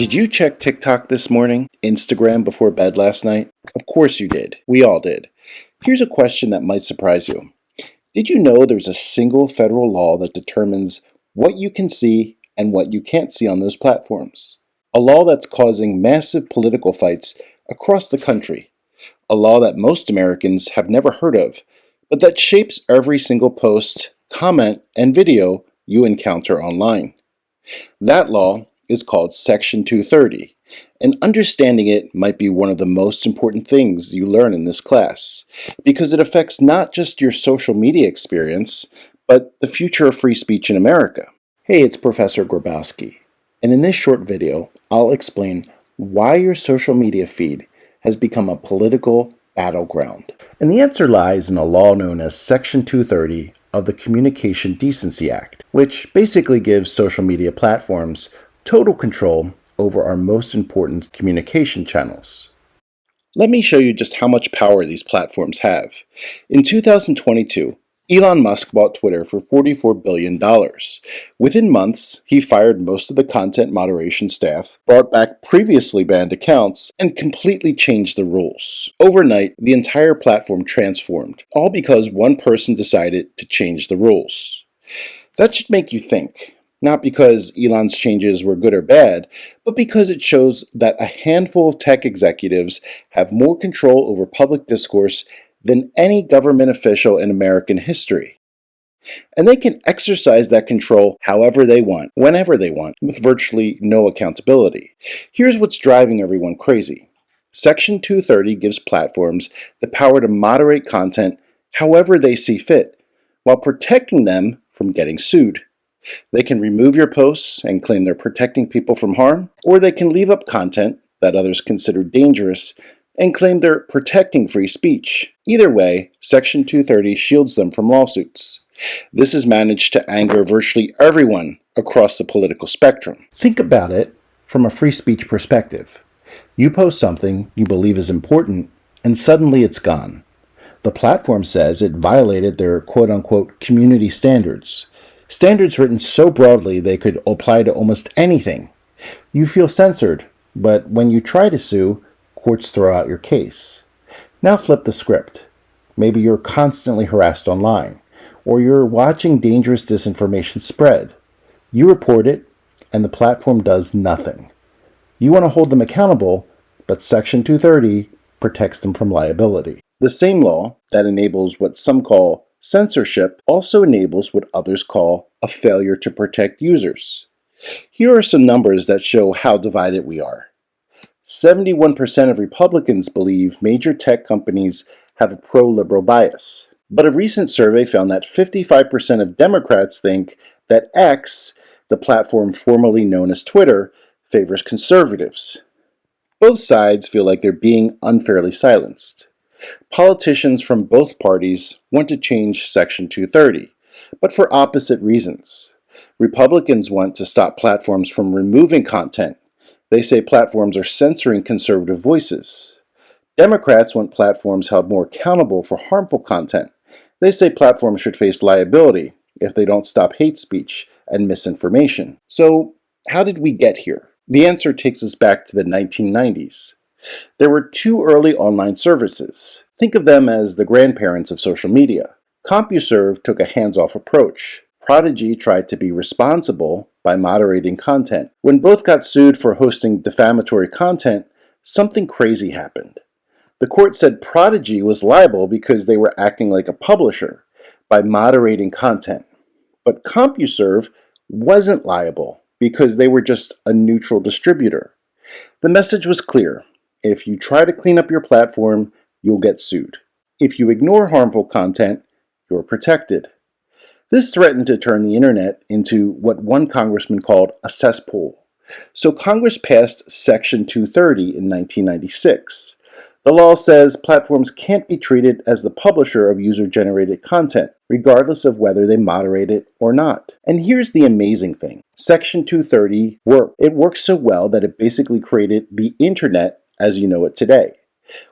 Did you check TikTok this morning? Instagram before bed last night? Of course you did. We all did. Here's a question that might surprise you. Did you know there's a single federal law that determines what you can see and what you can't see on those platforms? A law that's causing massive political fights across the country. A law that most Americans have never heard of, but that shapes every single post, comment, and video you encounter online. That law is called Section 230, and understanding it might be one of the most important things you learn in this class, because it affects not just your social media experience, but the future of free speech in America. Hey, it's Professor Grabowski, and in this short video, I'll explain why your social media feed has become a political battleground. And the answer lies in a law known as Section 230 of the Communication Decency Act, which basically gives social media platforms total control over our most important communication channels. Let me show you just how much power these platforms have. In 2022, Elon Musk bought Twitter for $44 billion. Within months, he fired most of the content moderation staff, brought back previously banned accounts, and completely changed the rules. Overnight, the entire platform transformed, all because one person decided to change the rules. That should make you think. Not because Elon's changes were good or bad, but because it shows that a handful of tech executives have more control over public discourse than any government official in American history. And they can exercise that control however they want, whenever they want, with virtually no accountability. Here's what's driving everyone crazy. Section 230 gives platforms the power to moderate content however they see fit, while protecting them from getting sued. They can remove your posts and claim they're protecting people from harm, or they can leave up content that others consider dangerous and claim they're protecting free speech. Either way, Section 230 shields them from lawsuits. This has managed to anger virtually everyone across the political spectrum. Think about it from a free speech perspective. You post something you believe is important, and suddenly it's gone. The platform says it violated their quote-unquote community standards. Standards written so broadly they could apply to almost anything. You feel censored, but when you try to sue, courts throw out your case. Now flip the script. Maybe you're constantly harassed online, or you're watching dangerous disinformation spread. You report it, and the platform does nothing. You want to hold them accountable, but Section 230 protects them from liability. The same law that enables what some call censorship also enables what others call a failure to protect users. Here are some numbers that show how divided we are. 71% of Republicans believe major tech companies have a pro-liberal bias. But a recent survey found that 55% of Democrats think that X, the platform formerly known as Twitter, favors conservatives. Both sides feel like they're being unfairly silenced. Politicians from both parties want to change Section 230, but for opposite reasons. Republicans want to stop platforms from removing content. They say platforms are censoring conservative voices. Democrats want platforms held more accountable for harmful content. They say platforms should face liability if they don't stop hate speech and misinformation. So, how did we get here? The answer takes us back to the 1990s. There were two early online services. Think of them as the grandparents of social media. CompuServe took a hands-off approach. Prodigy tried to be responsible by moderating content. When both got sued for hosting defamatory content, something crazy happened. The court said Prodigy was liable because they were acting like a publisher by moderating content. But CompuServe wasn't liable because they were just a neutral distributor. The message was clear. If you try to clean up your platform, you'll get sued. If you ignore harmful content, you're protected. This threatened to turn the internet into what one congressman called a cesspool. So Congress passed Section 230 in 1996. The law says platforms can't be treated as the publisher of user-generated content, regardless of whether they moderate it or not. And here's the amazing thing. Section 230 worked. It worked so well that it basically created the internet as you know it today.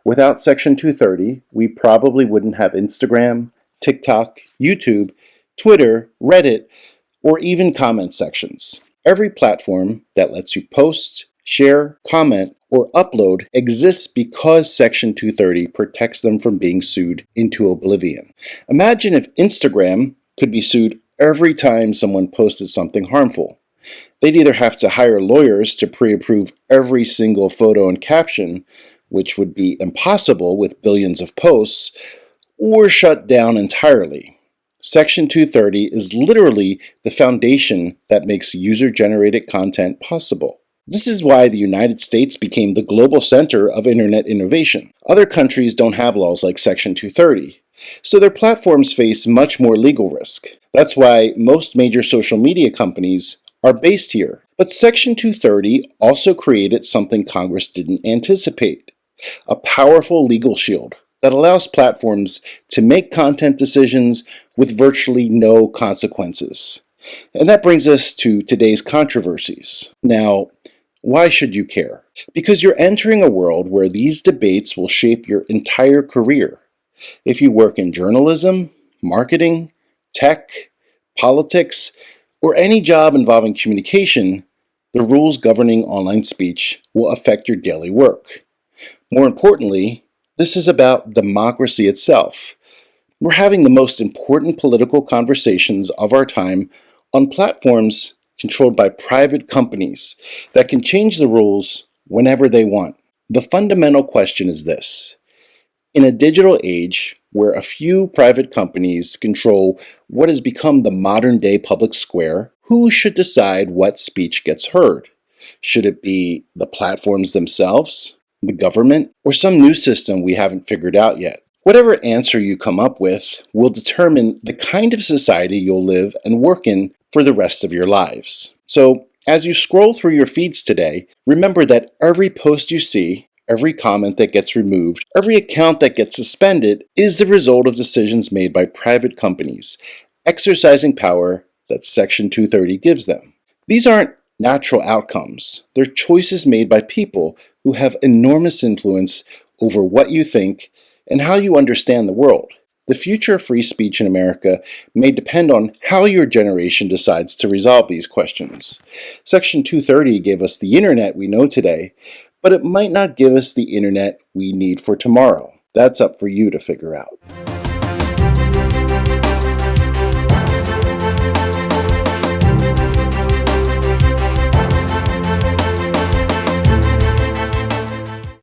Without Section 230, we probably wouldn't have Instagram, TikTok, YouTube, Twitter, Reddit, or even comment sections. Every platform that lets you post, share, comment, or upload exists because Section 230 protects them from being sued into oblivion. Imagine if Instagram could be sued every time someone posted something harmful. They'd either have to hire lawyers to pre-approve every single photo and caption, which would be impossible with billions of posts, or shut down entirely. Section 230 is literally the foundation that makes user-generated content possible. This is why the United States became the global center of internet innovation. Other countries don't have laws like Section 230, so their platforms face much more legal risk. That's why most major social media companies are based here. But Section 230 also created something Congress didn't anticipate: a powerful legal shield that allows platforms to make content decisions with virtually no consequences. And that brings us to today's controversies. Now, why should you care? Because you're entering a world where these debates will shape your entire career. If you work in journalism, marketing, tech, politics, or any job involving communication, the rules governing online speech will affect your daily work. More importantly, this is about democracy itself. We're having the most important political conversations of our time on platforms controlled by private companies that can change the rules whenever they want. The fundamental question is this: in a digital age where a few private companies control what has become the modern-day public square, who should decide what speech gets heard? Should it be the platforms themselves, the government, or some new system we haven't figured out yet? Whatever answer you come up with will determine the kind of society you'll live and work in for the rest of your lives. So, as you scroll through your feeds today, remember that every post you see, every comment that gets removed, every account that gets suspended is the result of decisions made by private companies, exercising power that Section 230 gives them. These aren't natural outcomes. They're choices made by people who have enormous influence over what you think and how you understand the world. The future of free speech in America may depend on how your generation decides to resolve these questions. Section 230 gave us the internet we know today, but it might not give us the internet we need for tomorrow. That's up for you to figure out.